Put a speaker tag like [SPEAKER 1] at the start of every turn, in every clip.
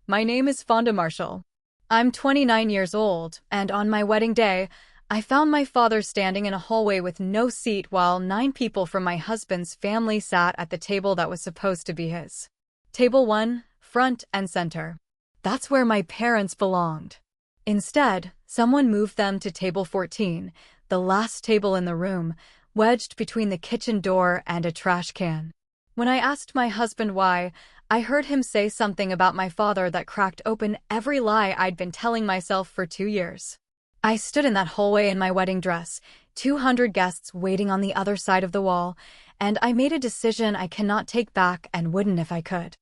[SPEAKER 1] My name is Fonda Marshall. I'm 29 years old, and on my wedding day, I found my father standing in a hallway with no seat while 9 people from my husband's family sat at the table that was supposed to be his. Table 1, front and center. That's where my parents belonged. Instead, someone moved them to table 14, the last table in the room, wedged between the kitchen door and a trash can. When I asked my husband why, I heard him say something about my father that cracked open every lie I'd been telling myself for 2 years. I stood in that hallway in my wedding dress, 200 guests waiting on the other side of the wall, and I made a decision I cannot take back and wouldn't if I could.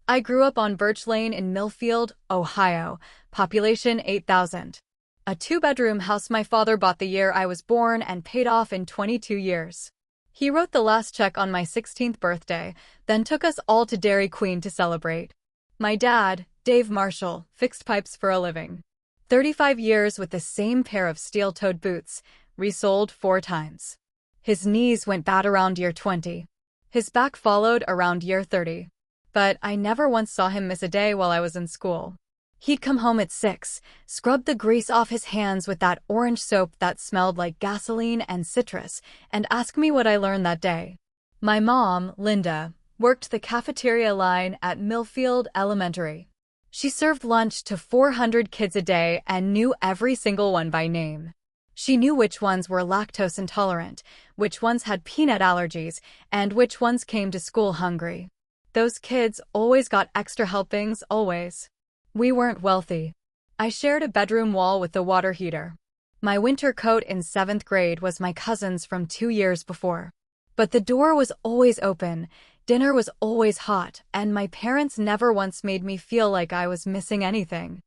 [SPEAKER 1] I grew up on Birch Lane in Millfield, Ohio, population 8,000. A 2-bedroom house my father bought the year I was born and paid off in 22 years. He wrote the last check on my 16th birthday, then took us all to Dairy Queen to celebrate. My dad, Dave Marshall, fixed pipes for a living. 35 years with the same pair of steel-toed boots, resold 4 times. His knees went bad around year 20. His back followed around year 30. But I never once saw him miss a day while I was in school. He'd come home at 6, scrub the grease off his hands with that orange soap that smelled like gasoline and citrus, and ask me what I learned that day. My mom, Linda, worked the cafeteria line at Millfield Elementary. She served lunch to 400 kids a day and knew every single one by name. She knew which ones were lactose intolerant, which ones had peanut allergies, and which ones came to school hungry. Those kids always got extra helpings, always. We weren't wealthy. I shared a bedroom wall with the water heater. My winter coat in 7th grade was my cousin's from 2 years before. But the door was always open, dinner was always hot, and my parents never once made me feel like I was missing anything.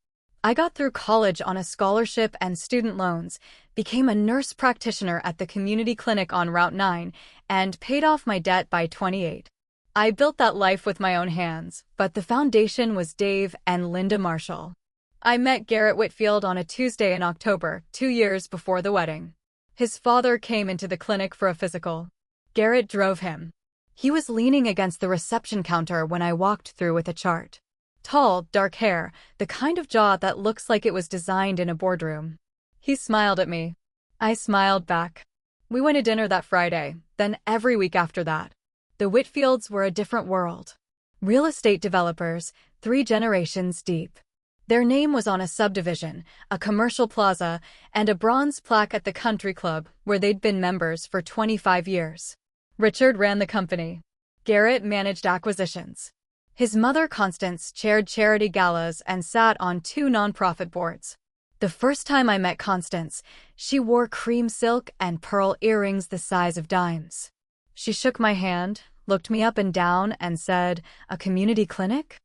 [SPEAKER 1] I got through college on a scholarship and student loans, became a nurse practitioner at the community clinic on Route 9, and paid off my debt by 28. I built that life with my own hands, but the foundation was Dave and Linda Marshall. I met Garrett Whitfield on a Tuesday in October, 2 years before the wedding. His father came into the clinic for a physical. Garrett drove him. He was leaning against the reception counter when I walked through with a chart. Tall, dark hair, the kind of jaw that looks like it was designed in a boardroom. He smiled at me. I smiled back. We went to dinner that Friday, then every week after that. The Whitfields were a different world. Real estate developers, 3 generations deep. Their name was on a subdivision, a commercial plaza, and a bronze plaque at the country club, where they'd been members for 25 years. Richard ran the company. Garrett managed acquisitions. His mother, Constance, chaired charity galas and sat on 2 nonprofit boards. The first time I met Constance, she wore cream silk and pearl earrings the size of dimes. She shook my hand, looked me up and down, and said, "A community clinic?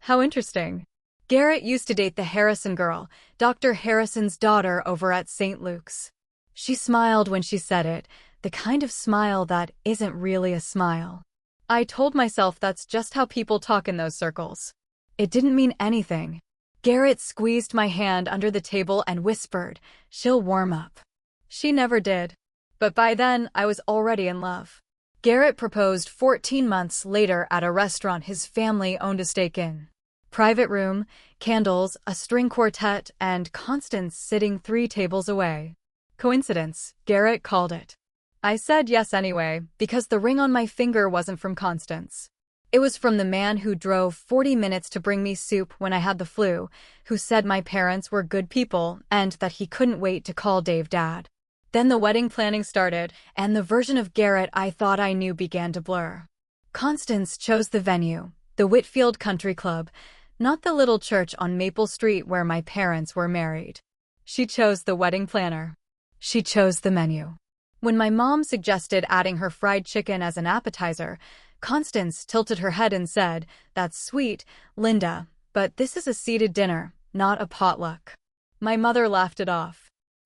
[SPEAKER 1] How interesting." Garrett used to date the Harrison girl, Dr. Harrison's daughter over at St. Luke's. She smiled when she said it, the kind of smile that isn't really a smile. I told myself that's just how people talk in those circles. It didn't mean anything. Garrett squeezed my hand under the table and whispered, "She'll warm up." She never did. But by then, I was already in love. Garrett proposed 14 months later at a restaurant his family owned a stake in. Private room, candles, a string quartet, and Constance sitting 3 tables away. Coincidence, Garrett called it. I said yes anyway, because the ring on my finger wasn't from Constance. It was from the man who drove 40 minutes to bring me soup when I had the flu, who said my parents were good people and that he couldn't wait to call Dave Dad. Then the wedding planning started, and the version of Garrett I thought I knew began to blur. Constance chose the venue, the Whitfield Country Club, not the little church on Maple Street where my parents were married. She chose the wedding planner. She chose the menu. When my mom suggested adding her fried chicken as an appetizer, Constance tilted her head and said, "That's sweet, Linda, but this is a seated dinner, not a potluck." My mother laughed it off.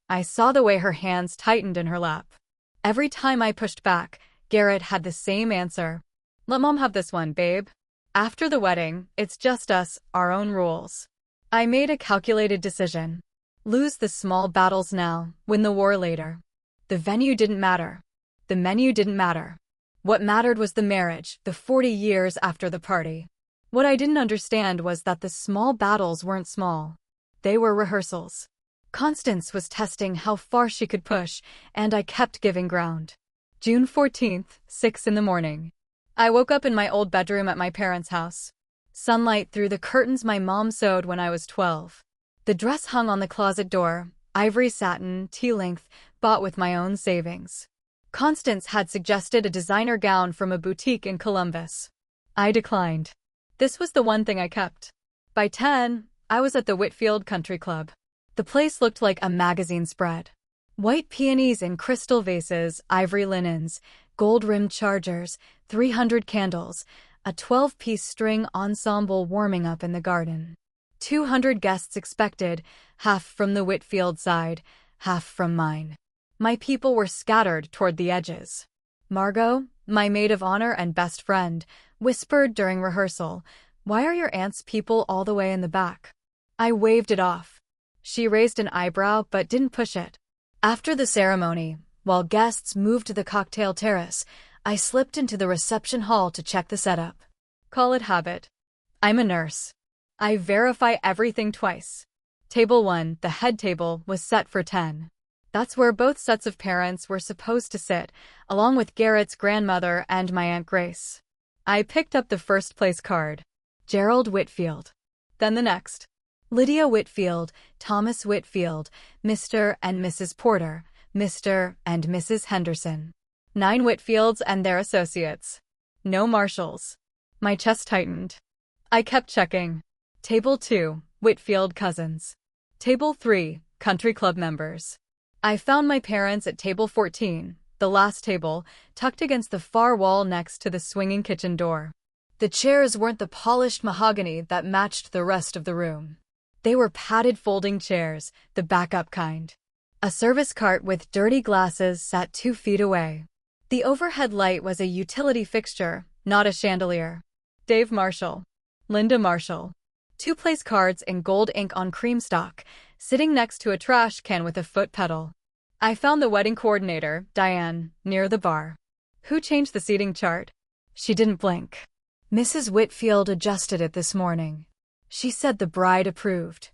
[SPEAKER 1] I saw the way her hands tightened in her lap. Every time I pushed back, Garrett had the same answer. "Let Mom have this one, babe. After the wedding, it's just us, our own rules." I made a calculated decision. Lose the small battles now, win the war later. The venue didn't matter. The menu didn't matter. What mattered was the marriage, the 40 years after the party. What I didn't understand was that the small battles weren't small. They were rehearsals. Constance was testing how far she could push, and I kept giving ground. June 14th, 6 in the morning. I woke up in my old bedroom at my parents' house. Sunlight through the curtains my mom sewed when I was 12. The dress hung on the closet door, ivory satin, tea-length, bought with my own savings. Constance had suggested a designer gown from a boutique in Columbus. I declined. This was the one thing I kept. By 10, I was at the Whitfield Country Club. The place looked like a magazine spread. White peonies in crystal vases, ivory linens, gold-rimmed chargers, 300 candles, a 12-piece string ensemble warming up in the garden. 200 guests expected, half from the Whitfield side, half from mine. My people were scattered toward the edges. Margot, my maid of honor and best friend, whispered during rehearsal, "Why are your aunt's people all the way in the back?" I waved it off. She raised an eyebrow but didn't push it. After the ceremony, while guests moved to the cocktail terrace, I slipped into the reception hall to check the setup. Call it habit. I'm a nurse. I verify everything twice. Table 1, the head table, was set for 10. That's where both sets of parents were supposed to sit, along with Garrett's grandmother and my Aunt Grace. I picked up the first place card. Gerald Whitfield. Then the next. Lydia Whitfield, Thomas Whitfield, Mr. and Mrs. Porter, Mr. and Mrs. Henderson. 9 Whitfields and their associates. No Marshalls. My chest tightened. I kept checking. Table 2, Whitfield cousins. Table 3, country club members. I found my parents at table 14, the last table, tucked against the far wall next to the swinging kitchen door. The chairs weren't the polished mahogany that matched the rest of the room. They were padded folding chairs, the backup kind. A service cart with dirty glasses sat 2 feet away. The overhead light was a utility fixture, not a chandelier. Dave Marshall. Linda Marshall. 2 place cards in gold ink on cream stock, sitting next to a trash can with a foot pedal. I found the wedding coordinator, Diane, near the bar. Who changed the seating chart? She didn't blink. Mrs. Whitfield adjusted it this morning. She said the bride approved.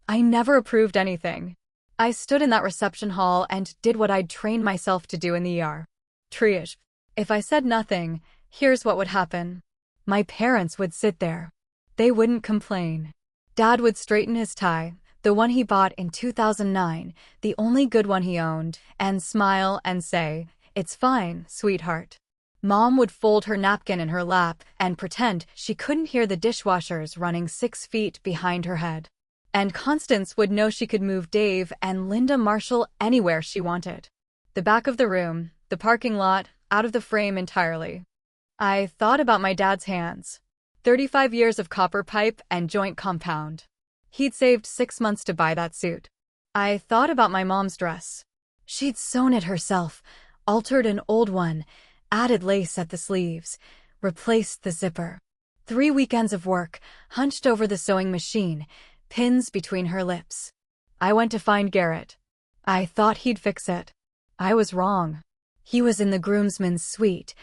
[SPEAKER 1] I never approved anything. I stood in that reception hall and did what I'd trained myself to do in the ER. Triage. If I said nothing, here's what would happen. My parents would sit there. They wouldn't complain. Dad would straighten his tie, the one he bought in 2009, the only good one he owned, and smile and say, "It's fine, sweetheart." Mom would fold her napkin in her lap and pretend she couldn't hear the dishwashers running 6 feet behind her head. And Constance would know she could move Dave and Linda Marshall anywhere she wanted. The back of the room, the parking lot, out of the frame entirely. I thought about my dad's hands. 35 years of copper pipe and joint compound. He'd saved 6 months to buy that suit. I thought about my mom's dress. She'd sewn it herself, altered an old one, added lace at the sleeves, replaced the zipper. 3 weekends of work, hunched over the sewing machine, pins between her lips. I went to find Garrett. I thought he'd fix it. I was wrong. He was in the groomsman's suite,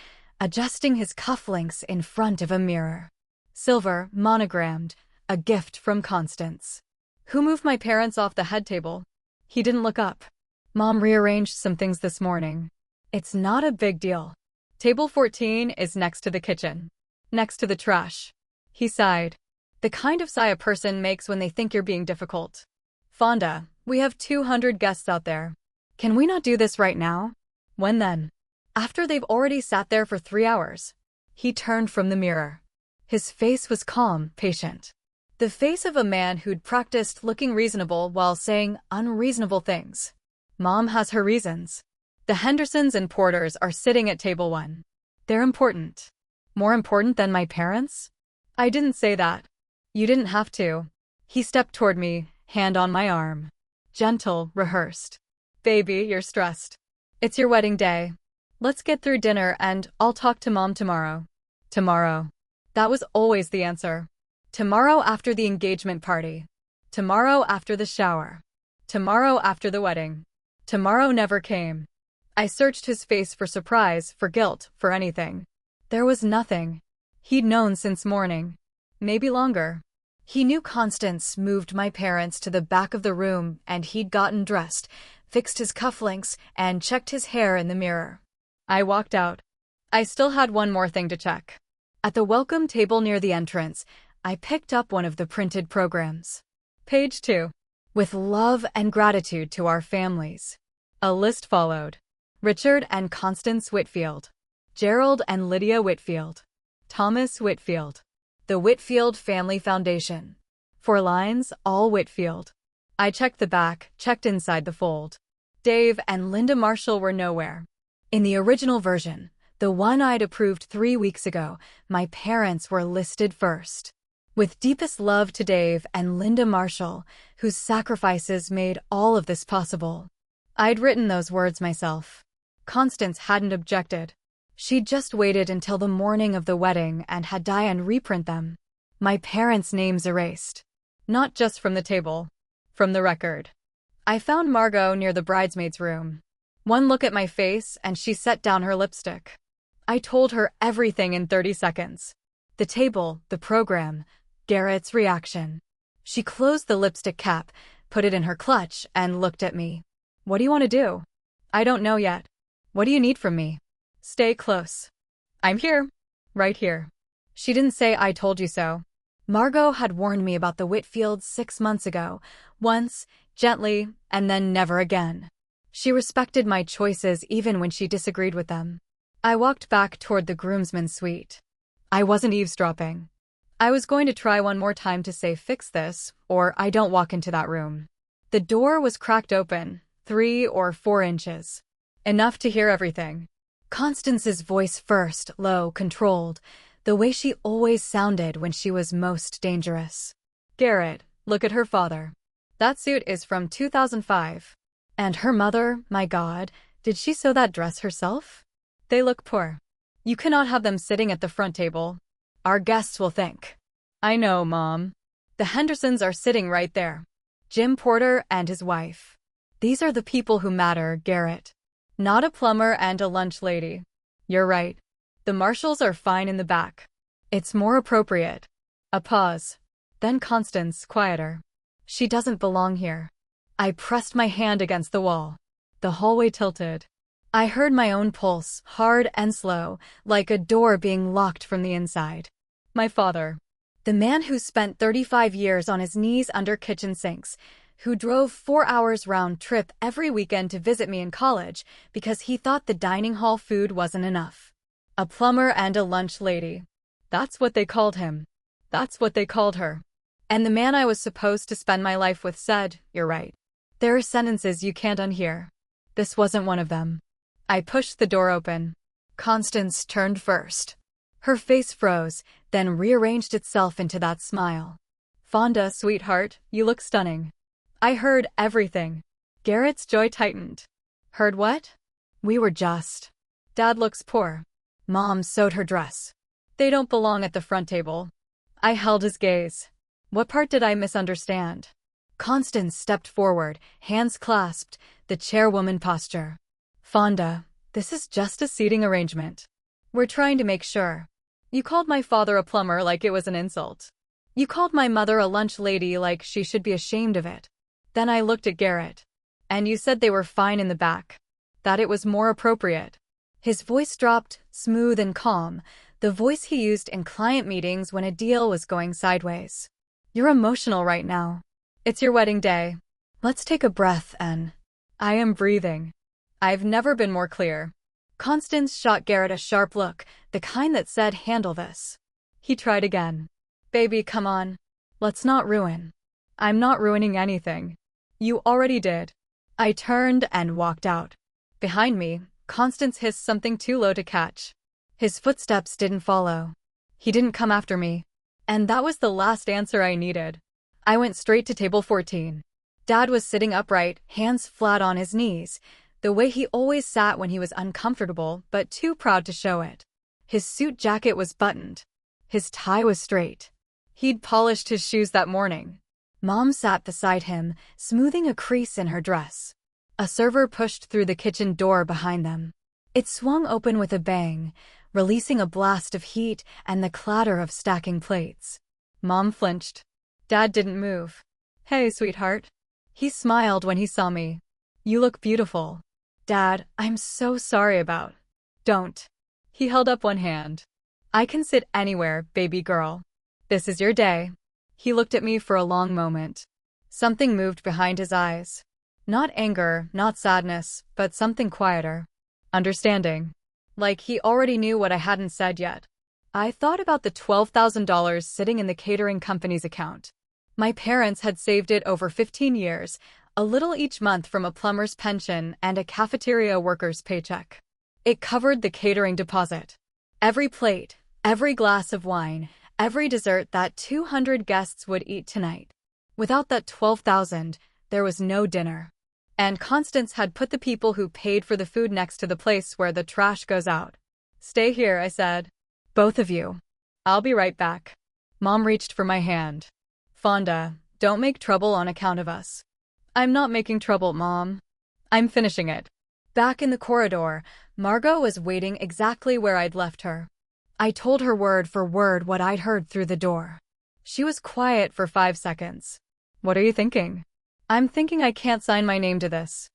[SPEAKER 1] adjusting his cufflinks in front of a mirror. Silver, monogrammed, a gift from Constance. Who moved my parents off the head table? He didn't look up. Mom rearranged some things this morning. It's not a big deal. Table 14 is next to the kitchen. Next to the trash. He sighed. The kind of sigh a person makes when they think you're being difficult. Fonda, we have 200 guests out there. Can we not do this right now? When then? After they've already sat there for 3 hours. He turned from the mirror. His face was calm, patient. The face of a man who'd practiced looking reasonable while saying unreasonable things. Mom has her reasons. The Hendersons and Porters are sitting at table 1. They're important. More important than my parents? I didn't say that. You didn't have to. He stepped toward me, hand on my arm. Gentle, rehearsed. Baby, you're stressed. It's your wedding day. Let's get through dinner and I'll talk to Mom tomorrow. Tomorrow. That was always the answer. Tomorrow after the engagement party. Tomorrow after the shower. Tomorrow after the wedding. Tomorrow never came. I searched his face for surprise, for guilt, for anything. There was nothing. He'd known since morning. maybe longer. He knew Constance moved my parents to the back of the room and he'd gotten dressed, fixed his cufflinks, and checked his hair in the mirror. I walked out. I still had one more thing to check. At the welcome table near the entrance, I picked up one of the printed programs. Page 2. With love and gratitude to our families. A list followed. Richard and Constance Whitfield. Gerald and Lydia Whitfield. Thomas Whitfield. The Whitfield Family Foundation. 4 lines, all Whitfield. I checked the back, checked inside the fold. Dave and Linda Marshall were nowhere. In the original version, the one I'd approved 3 weeks ago, my parents were listed first. With deepest love to Dave and Linda Marshall, whose sacrifices made all of this possible. I'd written those words myself. Constance hadn't objected. She'd just waited until the morning of the wedding and had Diane reprint them. My parents' names erased. Not just from the table. From the record. I found Margot near the bridesmaid's room. One look at my face and she set down her lipstick. I told her everything in 30 seconds. The table, the program, Garrett's reaction. She closed the lipstick cap, put it in her clutch, and looked at me. What do you want to do? I don't know yet. What do you need from me? Stay close. I'm here. Right here. She didn't say I told you so. Margot had warned me about the Whitfields 6 months ago, once, gently, and then never again. She respected my choices even when she disagreed with them. I walked back toward the groomsmen's suite. I wasn't eavesdropping. I was going to try one more time to say fix this, or I don't walk into that room. The door was cracked open, 3 or 4 inches. Enough to hear everything. Constance's voice first, low, controlled, the way she always sounded when she was most dangerous. Garrett, look at her father. That suit is from 2005. And her mother, my God, did she sew that dress herself? They look poor. You cannot have them sitting at the front table. Our guests will think. I know, Mom. The Hendersons are sitting right there. Jim Porter and his wife. These are the people who matter, Garrett. Not a plumber and a lunch lady. You're right. The Marshalls are fine in the back. It's more appropriate. A pause. Then Constance, quieter. She doesn't belong here. I pressed my hand against the wall. The hallway tilted. I heard my own pulse, hard and slow, like a door being locked from the inside. My father. The man who spent 35 years on his knees under kitchen sinks, who drove 4 hours round trip every weekend to visit me in college because he thought the dining hall food wasn't enough. A plumber and a lunch lady. That's what they called him. That's what they called her. And the man I was supposed to spend my life with said, "You're right. There are sentences you can't unhear." This wasn't one of them. I pushed the door open. Constance turned first. Her face froze, then rearranged itself into that smile. Fonda, sweetheart, you look stunning. I heard everything. Garrett's jaw tightened. Heard what? We were just. Dad looks poor. Mom sewed her dress. They don't belong at the front table. I held his gaze. What part did I misunderstand? Constance stepped forward, hands clasped, the chairwoman posture. Fonda, this is just a seating arrangement. We're trying to make sure. You called my father a plumber like it was an insult. You called my mother a lunch lady like she should be ashamed of it. Then I looked at Garrett. And you said they were fine in the back. That it was more appropriate. His voice dropped, smooth and calm, the voice he used in client meetings when a deal was going sideways. You're emotional right now. It's your wedding day. Let's take a breath and... I am breathing. I've never been more clear. Constance shot Garrett a sharp look, the kind that said, handle this. He tried again. Baby, come on. Let's not ruin. I'm not ruining anything. You already did. I turned and walked out. Behind me, Constance hissed something too low to catch. His footsteps didn't follow. He didn't come after me. And that was the last answer I needed. I went straight to table 14. Dad was sitting upright, hands flat on his knees, the way he always sat when he was uncomfortable but too proud to show it. His suit jacket was buttoned. His tie was straight. He'd polished his shoes that morning. Mom sat beside him, smoothing a crease in her dress. A server pushed through the kitchen door behind them. It swung open with a bang, releasing a blast of heat and the clatter of stacking plates. Mom flinched. Dad didn't move. Hey, sweetheart. He smiled when he saw me. You look beautiful. Dad, I'm so sorry about. Don't. He held up one hand. I can sit anywhere, baby girl. This is your day. He looked at me for a long moment. Something moved behind his eyes. Not anger, not sadness, but something quieter. Understanding. Like he already knew what I hadn't said yet. I thought about the $12,000 sitting in the catering company's account. My parents had saved it over 15 years, a little each month from a plumber's pension and a cafeteria worker's paycheck. It covered the catering deposit. Every plate, every glass of wine, every dessert that 200 guests would eat tonight. Without that $12,000, there was no dinner. And Constance had put the people who paid for the food next to the place where the trash goes out. Stay here, I said. Both of you. I'll be right back. Mom reached for my hand. Fonda, don't make trouble on account of us. I'm not making trouble, Mom. I'm finishing it. Back in the corridor, Margot was waiting exactly where I'd left her. I told her word for word what I'd heard through the door. She was quiet for 5 seconds. What are you thinking? I'm thinking I can't sign my name to this.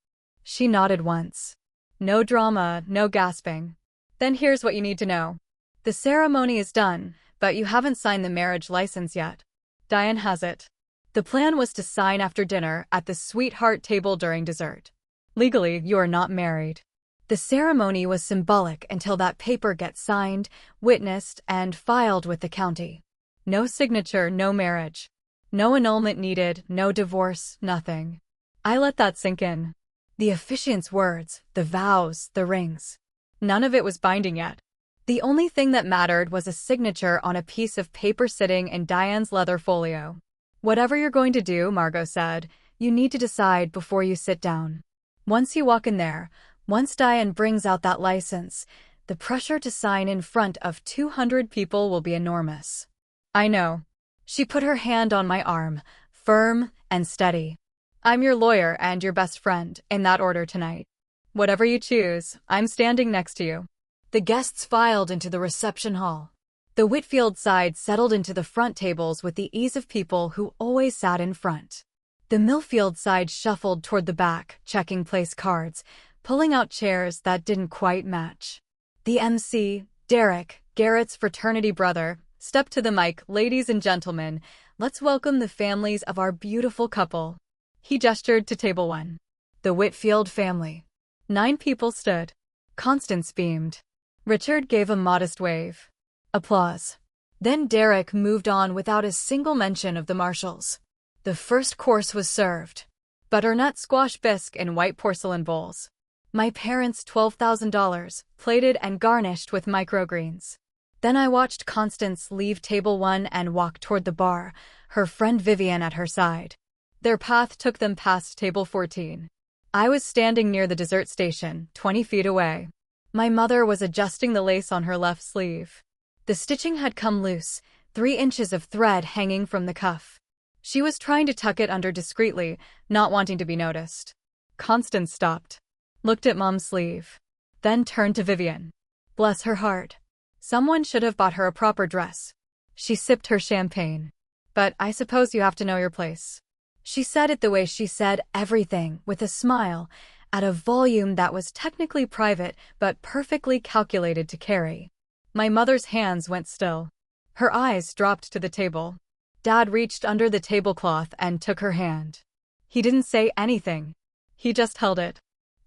[SPEAKER 1] She nodded once. No drama, no gasping. Then here's what you need to know. The ceremony is done, but you haven't signed the marriage license yet. Diane has it. The plan was to sign after dinner at the sweetheart table during dessert. Legally, you are not married. The ceremony was symbolic until that paper gets signed, witnessed, and filed with the county. No signature, no marriage. No annulment needed, no divorce, nothing. I let that sink in. The officiant's words, the vows, the rings. None of it was binding yet. The only thing that mattered was a signature on a piece of paper sitting in Diane's leather folio. Whatever you're going to do, Margot said, you need to decide before you sit down. Once you walk in there, once Diane brings out that license, the pressure to sign in front of 200 people will be enormous. I know. She put her hand on my arm, firm and steady. I'm your lawyer and your best friend, in that order tonight. Whatever you choose, I'm standing next to you. The guests filed into the reception hall. The Whitfield side settled into the front tables with the ease of people who always sat in front. The Millfield side shuffled toward the back, checking place cards, pulling out chairs that didn't quite match. The MC, Derek, Garrett's fraternity brother, stepped to the mic. Ladies and gentlemen, let's welcome the families of our beautiful couple. He gestured to table 1. The Whitfield family. 9 people stood. Constance beamed. Richard gave a modest wave. Applause. Then Derek moved on without a single mention of the Marshalls. The first course was served. Butternut squash bisque in white porcelain bowls. My parents' $12,000, plated and garnished with microgreens. Then I watched Constance leave table 1 and walk toward the bar, her friend Vivian at her side. Their path took them past table 14. I was standing near the dessert station, 20 feet away. My mother was adjusting the lace on her left sleeve. The stitching had come loose, 3 inches of thread hanging from the cuff. She was trying to tuck it under discreetly, not wanting to be noticed. Constance stopped, looked at Mom's sleeve, then turned to Vivian. Bless her heart. Someone should have bought her a proper dress. She sipped her champagne. But I suppose you have to know your place. She said it the way she said everything, with a smile, at a volume that was technically private but perfectly calculated to carry. My mother's hands went still. Her eyes dropped to the table. Dad reached under the tablecloth and took her hand. He didn't say anything. He just held it.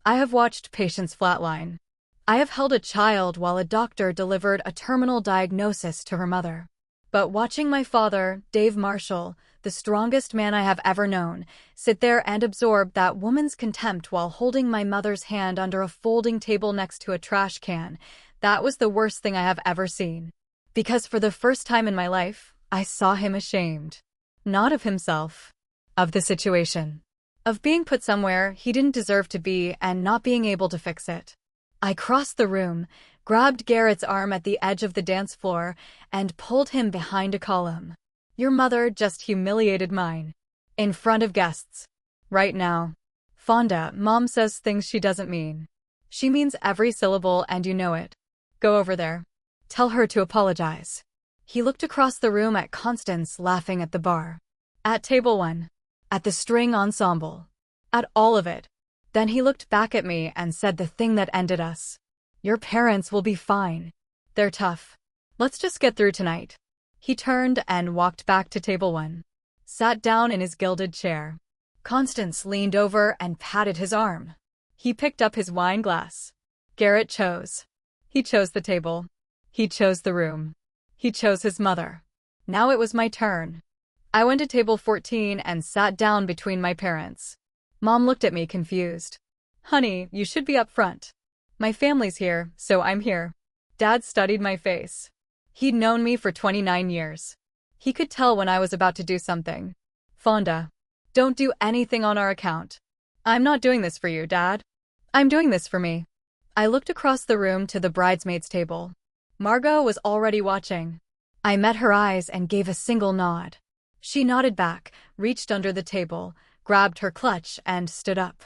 [SPEAKER 1] I have watched patients flatline. I have held a child while a doctor delivered a terminal diagnosis to her mother. But watching my father, Dave Marshall, the strongest man I have ever known, sit there and absorb that woman's contempt while holding my mother's hand under a folding table next to a trash can, that was the worst thing I have ever seen. Because for the first time in my life, I saw him ashamed. Not of himself. Of the situation. Of being put somewhere he didn't deserve to be and not being able to fix it. I crossed the room, grabbed Garrett's arm at the edge of the dance floor, and pulled him behind a column. Your mother just humiliated mine. In front of guests. Right now. Fonda, Mom says things she doesn't mean. She means every syllable and you know it. Go over there. Tell her to apologize. He looked across the room at Constance laughing at the bar, at table 1, at the string ensemble, at all of it. Then he looked back at me and said the thing that ended us. Your parents will be fine. They're tough. Let's just get through tonight. He turned and walked back to table 1, sat down in his gilded chair. Constance leaned over and patted his arm. He picked up his wine glass. Garrett chose. He chose the table. He chose the room. He chose his mother. Now it was my turn. I went to table 14 and sat down between my parents. Mom looked at me confused. Honey, you should be up front. My family's here, so I'm here. Dad studied my face. He'd known me for 29 years. He could tell when I was about to do something. Fonda, don't do anything on our account. I'm not doing this for you, Dad. I'm doing this for me. I looked across the room to the bridesmaids' table. Margot was already watching. I met her eyes and gave a single nod. She nodded back, reached under the table, grabbed her clutch, and stood up.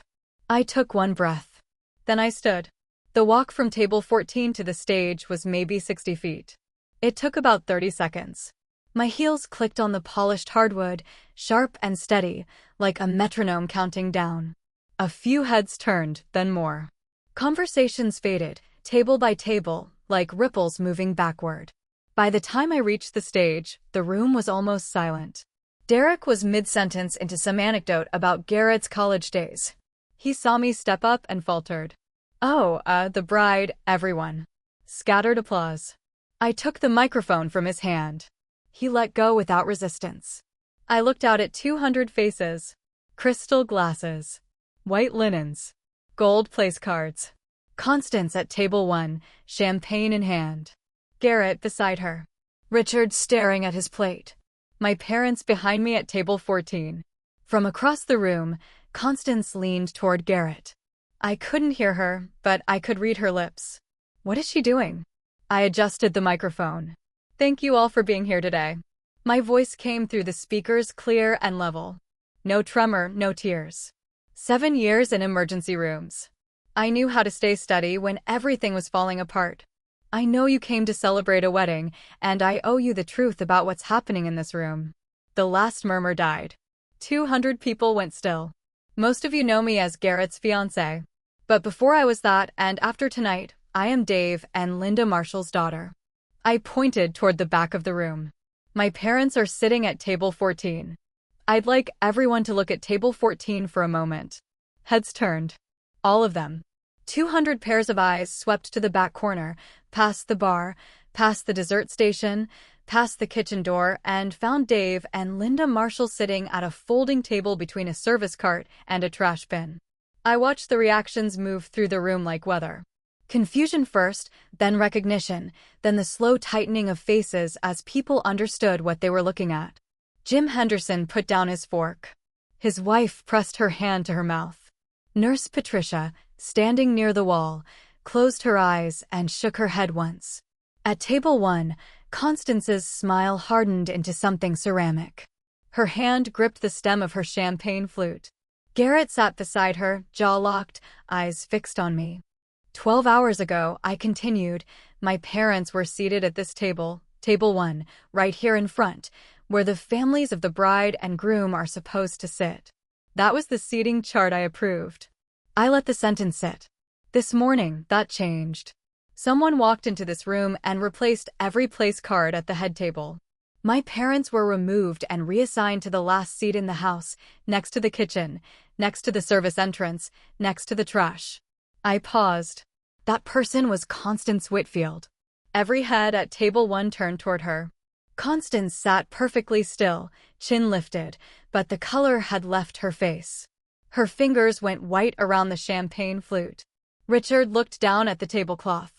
[SPEAKER 1] I took one breath. Then I stood. The walk from table 14 to the stage was maybe 60 feet. It took about 30 seconds. My heels clicked on the polished hardwood, sharp and steady, like a metronome counting down. A few heads turned, then more. Conversations faded, table by table, like ripples moving backward. By the time I reached the stage, the room was almost silent. Derek was mid-sentence into some anecdote about Garrett's college days. He saw me step up and faltered. Oh, the bride, everyone. Scattered applause. I took the microphone from his hand. He let go without resistance. I looked out at 200 faces. Crystal glasses. White linens. Gold place cards. Constance at table 1, champagne in hand. Garrett beside her. Richard staring at his plate. My parents behind me at table 14. From across the room, Constance leaned toward Garrett. I couldn't hear her, but I could read her lips. What is she doing? I adjusted the microphone. Thank you all for being here today. My voice came through the speakers clear and level. No tremor, no tears. 7 years in emergency rooms. I knew how to stay steady when everything was falling apart. I know you came to celebrate a wedding, and I owe you the truth about what's happening in this room. The last murmur died. 200 people went still. Most of you know me as Garrett's fiancé. But before I was that, and after tonight, I am Dave and Linda Marshall's daughter. I pointed toward the back of the room. My parents are sitting at table 14. I'd like everyone to look at table 14 for a moment. Heads turned. All of them. 200 pairs of eyes swept to the back corner, past the bar, past the dessert station, past the kitchen door, and found Dave and Linda Marshall sitting at a folding table between a service cart and a trash bin. I watched the reactions move through the room like weather. Confusion first, then recognition, then the slow tightening of faces as people understood what they were looking at. Jim Henderson put down his fork. His wife pressed her hand to her mouth. Nurse Patricia, standing near the wall, closed her eyes and shook her head once. At table 1, Constance's smile hardened into something ceramic. Her hand gripped the stem of her champagne flute. Garrett sat beside her, jaw locked, eyes fixed on me. 12 hours ago, I continued, my parents were seated at this table, table 1, right here in front, where the families of the bride and groom are supposed to sit. That was the seating chart I approved. I let the sentence sit. This morning, that changed. Someone walked into this room and replaced every place card at the head table. My parents were removed and reassigned to the last seat in the house, next to the kitchen, next to the service entrance, next to the trash. I paused. That person was Constance Whitfield. Every head at table 1 turned toward her. Constance sat perfectly still, chin lifted, but the color had left her face. Her fingers went white around the champagne flute. Richard looked down at the tablecloth.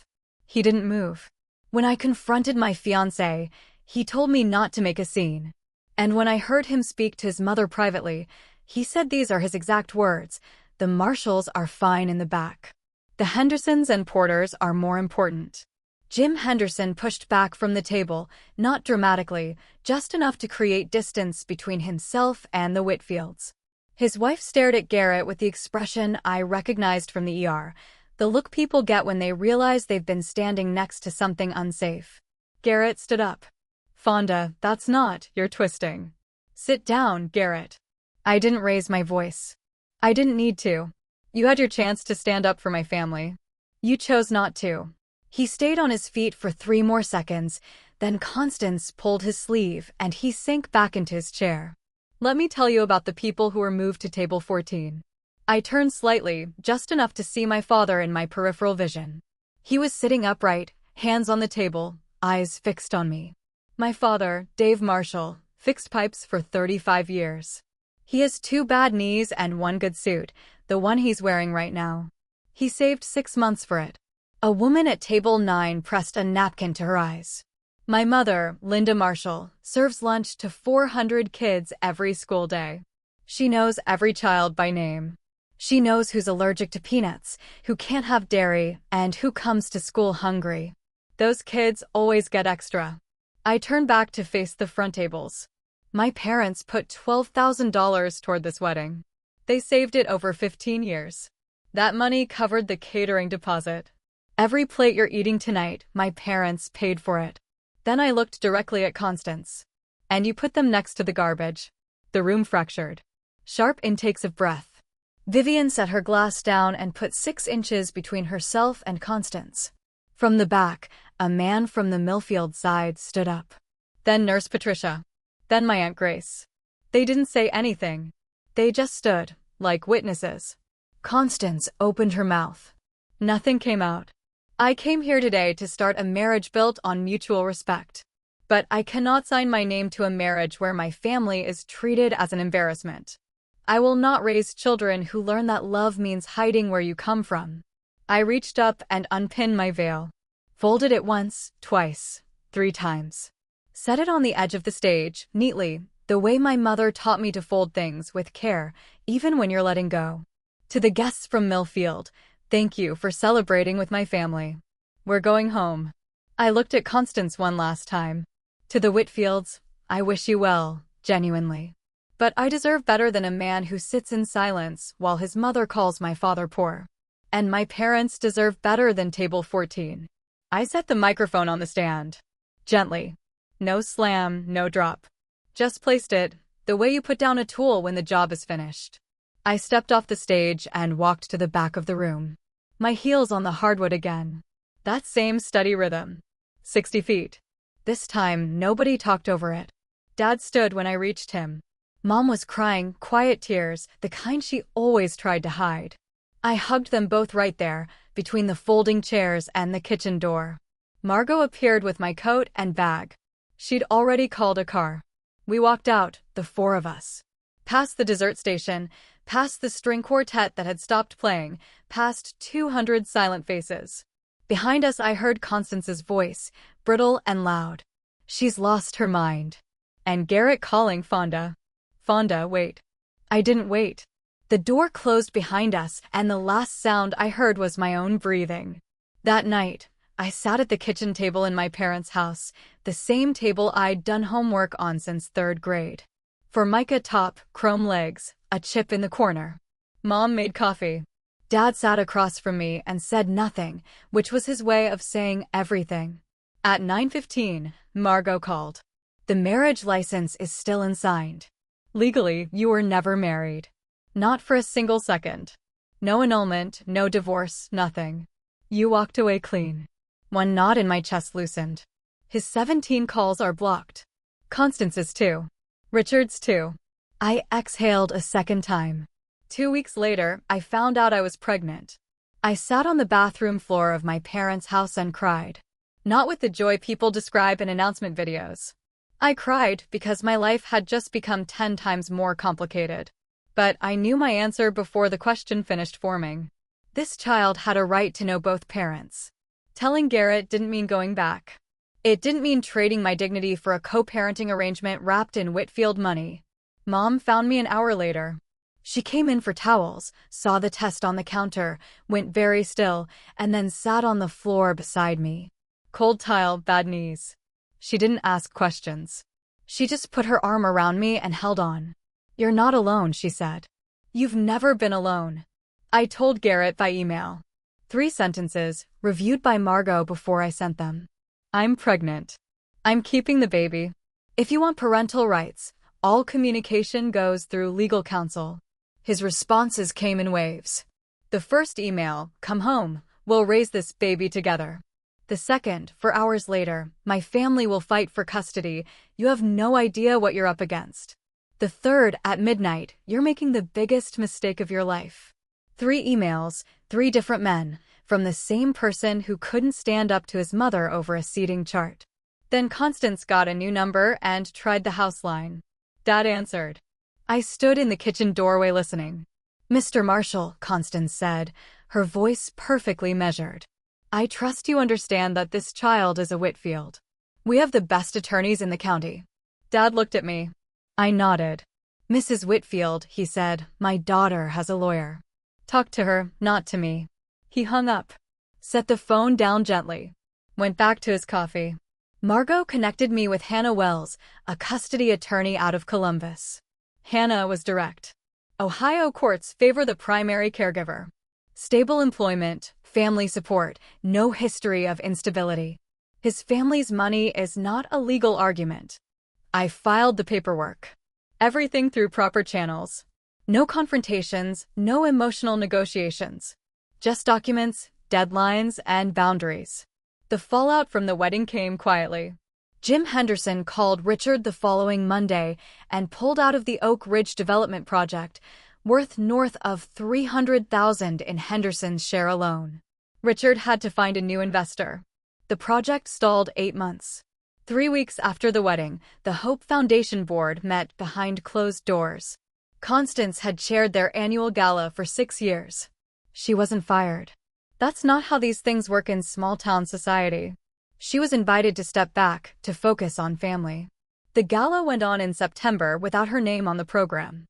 [SPEAKER 1] He didn't move. When I confronted my fiancé, he told me not to make a scene. And when I heard him speak to his mother privately, he said these are his exact words: the Marshalls are fine in the back. The Hendersons and Porters are more important. Jim Henderson pushed back from the table, not dramatically, just enough to create distance between himself and the Whitfields. His wife stared at Garrett with the expression I recognized from the ER, the look people get when they realize they've been standing next to something unsafe. Garrett stood up. Fonda, that's not, you're twisting. Sit down, Garrett. I didn't raise my voice. I didn't need to. You had your chance to stand up for my family. You chose not to. He stayed on his feet for 3 more seconds, then Constance pulled his sleeve and he sank back into his chair. Let me tell you about the people who were moved to table 14. I turned slightly, just enough to see my father in my peripheral vision. He was sitting upright, hands on the table, eyes fixed on me. My father, Dave Marshall, fixed pipes for 35 years. He has 2 bad knees and 1 good suit, the one he's wearing right now. He saved 6 months for it. A woman at table 9 pressed a napkin to her eyes. My mother, Linda Marshall, serves lunch to 400 kids every school day. She knows every child by name. She knows who's allergic to peanuts, who can't have dairy, and who comes to school hungry. Those kids always get extra. I turn back to face the front tables. My parents put $12,000 toward this wedding. They saved it over 15 years. That money covered the catering deposit. Every plate you're eating tonight, my parents paid for it. Then I looked directly at Constance. And you put them next to the garbage. The room fractured. Sharp intakes of breath. Vivian set her glass down and put 6 inches between herself and Constance. From the back, a man from the Millfield side stood up. Then Nurse Patricia. Then my Aunt Grace. They didn't say anything. They just stood, like witnesses. Constance opened her mouth. Nothing came out. I came here today to start a marriage built on mutual respect. But I cannot sign my name to a marriage where my family is treated as an embarrassment. I will not raise children who learn that love means hiding where you come from. I reached up and unpinned my veil. Folded it once, twice, 3 times. Set it on the edge of the stage, neatly, the way my mother taught me to fold things with care, even when you're letting go. To the guests from Millfield, thank you for celebrating with my family. We're going home. I looked at Constance one last time. To the Whitfields, I wish you well, genuinely. But I deserve better than a man who sits in silence while his mother calls my father poor. And my parents deserve better than table 14. I set the microphone on the stand. Gently. No slam, no drop. Just placed it, the way you put down a tool when the job is finished. I stepped off the stage and walked to the back of the room. My heels on the hardwood again. That same steady rhythm. 60 feet. This time, nobody talked over it. Dad stood when I reached him. Mom was crying, quiet tears, the kind she always tried to hide. I hugged them both right there, between the folding chairs and the kitchen door. Margot appeared with my coat and bag. She'd already called a car. We walked out, the 4 of us. Past the dessert station, past the string quartet that had stopped playing, past 200 silent faces. Behind us I heard Constance's voice, brittle and loud. She's lost her mind. And Garrett calling Fonda. Fonda, wait. I didn't wait. The door closed behind us, and the last sound I heard was my own breathing. That night, I sat at the kitchen table in my parents' house, the same table I'd done homework on since 3rd grade. Formica top, chrome legs, a chip in the corner. Mom made coffee. Dad sat across from me and said nothing, which was his way of saying everything. At 9:15, Margot called. The marriage license is still unsigned. Legally, you were never married. Not for a single second. No annulment, no divorce, nothing. You walked away clean. One knot in my chest loosened. His 17 calls are blocked. Constance's too. Richard's too. I exhaled a second time. 2 weeks later, I found out I was pregnant. I sat on the bathroom floor of my parents' house and cried. Not with the joy people describe in announcement videos. I cried because my life had just become 10 times more complicated. But I knew my answer before the question finished forming. This child had a right to know both parents. Telling Garrett didn't mean going back. It didn't mean trading my dignity for a co-parenting arrangement wrapped in Whitfield money. Mom found me an hour later. She came in for towels, saw the test on the counter, went very still, and then sat on the floor beside me. Cold tile, bad knees. She didn't ask questions. She just put her arm around me and held on. You're not alone, she said. You've never been alone. I told Garrett by email. 3 sentences, reviewed by Margot before I sent them. I'm pregnant. I'm keeping the baby. If you want parental rights, all communication goes through legal counsel. His responses came in waves. The first email, "Come home, we'll raise this baby together." The second, "For hours later, my family will fight for custody. You have no idea what you're up against." The third, "At midnight, you're making the biggest mistake of your life." 3 emails, 3 different men, from the same person who couldn't stand up to his mother over a seating chart. Then Constance got a new number and tried the house line. Dad answered. I stood in the kitchen doorway listening. "Mr. Marshall," Constance said, her voice perfectly measured. "I trust you understand that this child is a Whitfield. We have the best attorneys in the county." Dad looked at me. I nodded. "Mrs. Whitfield," he said, "my daughter has a lawyer. Talk to her, not to me." He hung up, set the phone down gently, went back to his coffee. Margot connected me with Hannah Wells, a custody attorney out of Columbus. Hannah was direct. Ohio courts favor the primary caregiver. Stable employment, family support, no history of instability. His family's money is not a legal argument. I filed the paperwork. Everything through proper channels. No confrontations, no emotional negotiations. Just documents, deadlines, and boundaries. The fallout from the wedding came quietly. Jim Henderson called Richard the following Monday and pulled out of the Oak Ridge development project, worth north of $300,000 in Henderson's share alone. Richard had to find a new investor. The project stalled 8 months. 3 weeks after the wedding, the Hope Foundation board met behind closed doors. Constance had chaired their annual gala for 6 years. She wasn't fired. That's not how these things work in small-town society. She was invited to step back, to focus on family. The gala went on in September without her name on the program.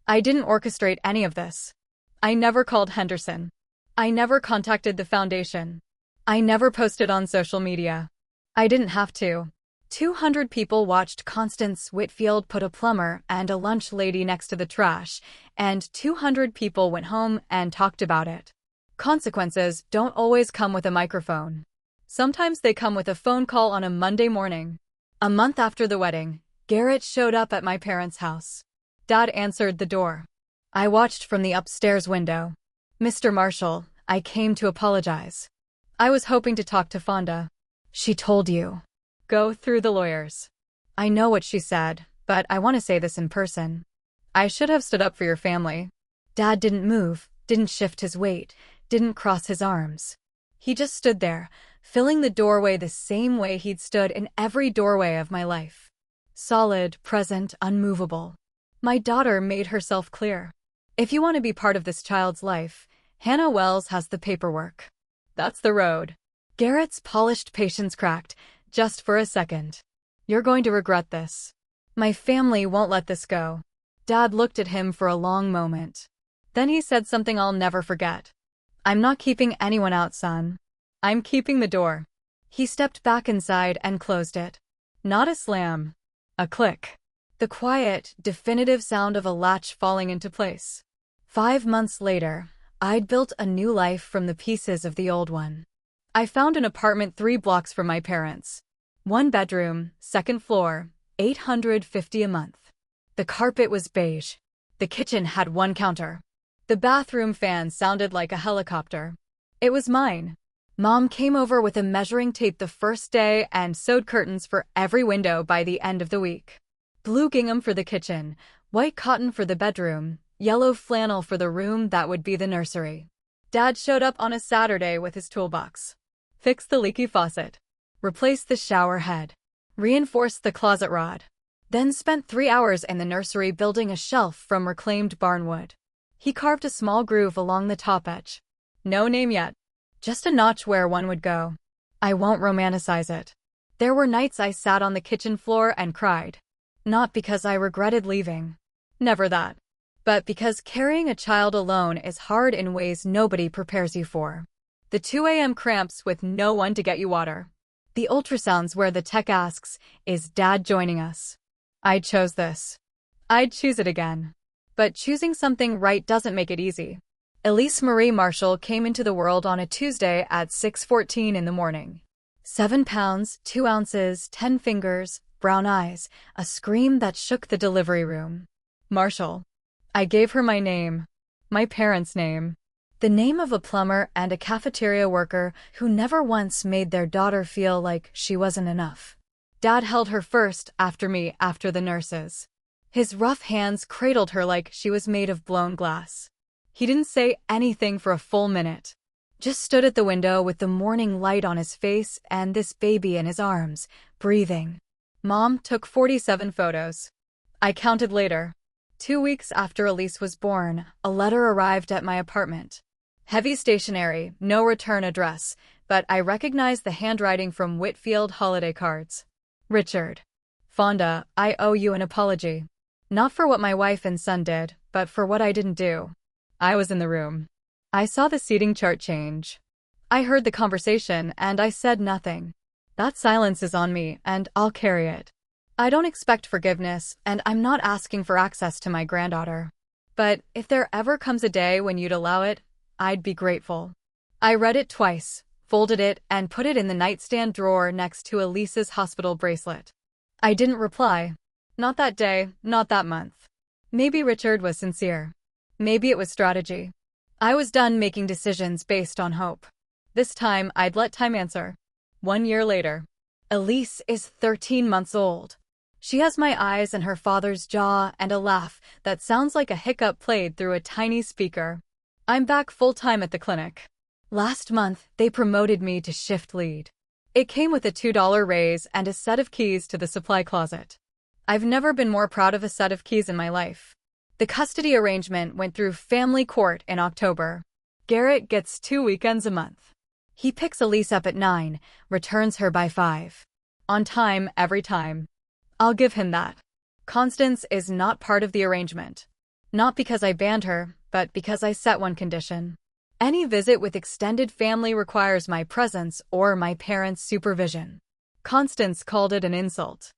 [SPEAKER 1] I didn't orchestrate any of this. I never called Henderson. I never contacted the foundation. I never posted on social media. I didn't have to. 200 people watched Constance Whitfield put a plumber and a lunch lady next to the trash, and 200 people went home and talked about it. Consequences don't always come with a microphone. Sometimes they come with a phone call on a Monday morning. A month after the wedding, Garrett showed up at my parents' house. Dad answered the door. I watched from the upstairs window. "Mr. Marshall, I came to apologize. I was hoping to talk to Fonda." "She told you. Go through the lawyers." I know what she said, but I want to say this in person. I should have stood up for your family. Dad didn't move, didn't shift his weight, didn't cross his arms. He just stood there, filling the doorway the same way he'd stood in every doorway of my life. Solid, present, unmovable. My daughter made herself clear. If you want to be part of this child's life, Hannah Wells has the paperwork. That's the road. Garrett's polished patience cracked, just for a second. "You're going to regret this. My family won't let this go." Dad looked at him for a long moment. Then he said something I'll never forget. "I'm not keeping anyone out, son. I'm keeping the door." He stepped back inside and closed it. Not a slam. A click. The quiet, definitive sound of a latch falling into place. 5 months later, I'd built a new life from the pieces of the old one. I found an apartment 3 blocks from my parents. 1 bedroom, 2nd floor, $850 a month. The carpet was beige. The kitchen had 1 counter. The bathroom fan sounded like a helicopter. It was mine. Mom came over with a measuring tape the first day and sewed curtains for every window by the end of the week. Blue gingham for the kitchen, white cotton for the bedroom, yellow flannel for the room that would be the nursery. Dad showed up on a Saturday with his toolbox. Fixed the leaky faucet. Replaced the shower head. Reinforced the closet rod. Then spent 3 hours in the nursery building a shelf from reclaimed barnwood. He carved a small groove along the top edge. No name yet. Just a notch where one would go. I won't romanticize it. There were nights I sat on the kitchen floor and cried. Not because I regretted leaving. Never that. But because carrying a child alone is hard in ways nobody prepares you for. The 2 a.m. cramps with no one to get you water. The ultrasounds where the tech asks, "Is Dad joining us?" I chose this. I'd choose it again. But choosing something right doesn't make it easy. Elise Marie Marshall came into the world on a Tuesday at 6:14 in the morning. 7 pounds, 2 ounces, 10 fingers, brown eyes, a scream that shook the delivery room. Marshall. I gave her my name. My parents' name. The name of a plumber and a cafeteria worker who never once made their daughter feel like she wasn't enough. Dad held her first, after me, after the nurses. His rough hands cradled her like she was made of blown glass. He didn't say anything for a full minute. Just stood at the window with the morning light on his face and this baby in his arms, breathing. Mom took 47 photos. I counted later. 2 weeks after Elise was born, a letter arrived at my apartment. Heavy stationery, no return address, but I recognized the handwriting from Whitfield holiday cards. Richard. Fonda, I owe you an apology. Not for what my wife and son did, but for what I didn't do. I was in the room. I saw the seating chart change. I heard the conversation, and I said nothing. That silence is on me, and I'll carry it. I don't expect forgiveness, and I'm not asking for access to my granddaughter. But if there ever comes a day when you'd allow it, I'd be grateful. I read it twice, folded it, and put it in the nightstand drawer next to Elise's hospital bracelet. I didn't reply. Not that day, not that month. Maybe Richard was sincere. Maybe it was strategy. I was done making decisions based on hope. This time, I'd let time answer. 1 year later. Elise is 13 months old. She has my eyes and her father's jaw and a laugh that sounds like a hiccup played through a tiny speaker. I'm back full-time at the clinic. Last month, they promoted me to shift lead. It came with a $2 raise and a set of keys to the supply closet. I've never been more proud of a set of keys in my life. The custody arrangement went through family court in October. Garrett gets 2 weekends a month. He picks Elise up at 9, returns her by 5. On time, every time. I'll give him that. Constance is not part of the arrangement. Not because I banned her, but because I set one condition. Any visit with extended family requires my presence or my parents' supervision. Constance called it an insult.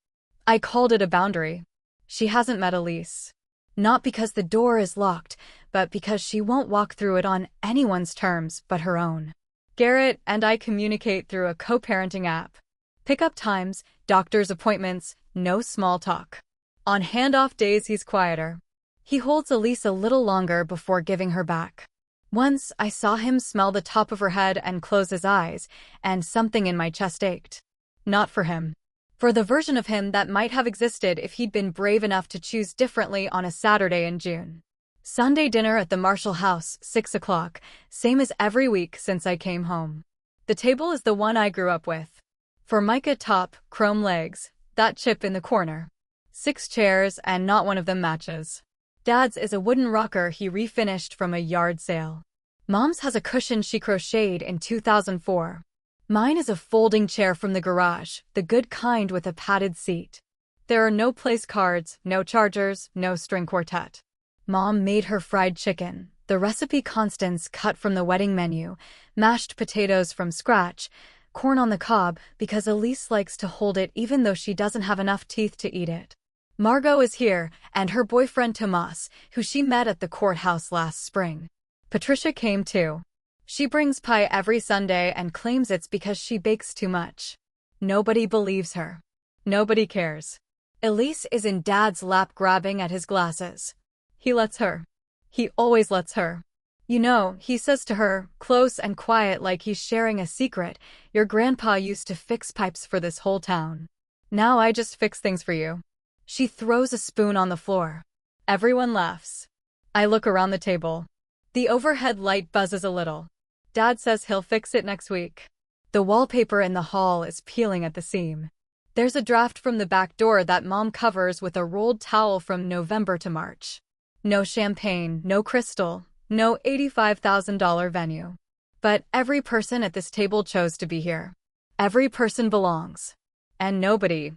[SPEAKER 1] I called it a boundary. She hasn't met Elise. Not because the door is locked, but because she won't walk through it on anyone's terms but her own. Garrett and I communicate through a co-parenting app. Pickup times, doctor's appointments, no small talk. On handoff days he's quieter. He holds Elise a little longer before giving her back. Once, I saw him smell the top of her head and close his eyes, and something in my chest ached. Not for him. For the version of him that might have existed if he'd been brave enough to choose differently on a Saturday in June. Sunday dinner at the Marshall house, 6 o'clock, same as every week since I came home. The table is the one I grew up with. Formica top, chrome legs, that chip in the corner. 6 chairs and not one of them matches. Dad's is a wooden rocker he refinished from a yard sale. Mom's has a cushion she crocheted in 2004. Mine is a folding chair from the garage, the good kind with a padded seat. There are no place cards, no chargers, no string quartet. Mom made her fried chicken, the recipe Constance cut from the wedding menu, mashed potatoes from scratch, corn on the cob because Elise likes to hold it even though she doesn't have enough teeth to eat it. Margot is here, and her boyfriend Tomas, who she met at the courthouse last spring. Patricia came too. She brings pie every Sunday and claims it's because she bakes too much. Nobody believes her. Nobody cares. Elise is in Dad's lap grabbing at his glasses. He lets her. He always lets her. You know, he says to her, close and quiet like he's sharing a secret, your grandpa used to fix pipes for this whole town. Now I just fix things for you. She throws a spoon on the floor. Everyone laughs. I look around the table. The overhead light buzzes a little. Dad says he'll fix it next week. The wallpaper in the hall is peeling at the seam. There's a draft from the back door that Mom covers with a rolled towel from November to March. No champagne, no crystal, no $85,000 venue. But every person at this table chose to be here. Every person belongs. And nobody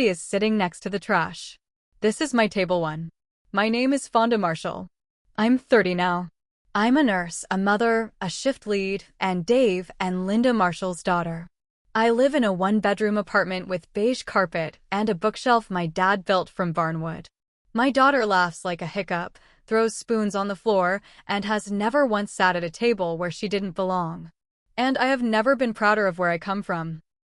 [SPEAKER 1] is sitting next to the trash. This is my table 1. My name is Fonda Marshall. I'm 30 now. I'm a nurse, a mother, a shift lead, and Dave and Linda Marshall's daughter. I live in a 1-bedroom apartment with beige carpet and a bookshelf my dad built from barnwood. My daughter laughs like a hiccup, throws spoons on the floor, and has never once sat at a table where she didn't belong. And I have never been prouder of where I come from.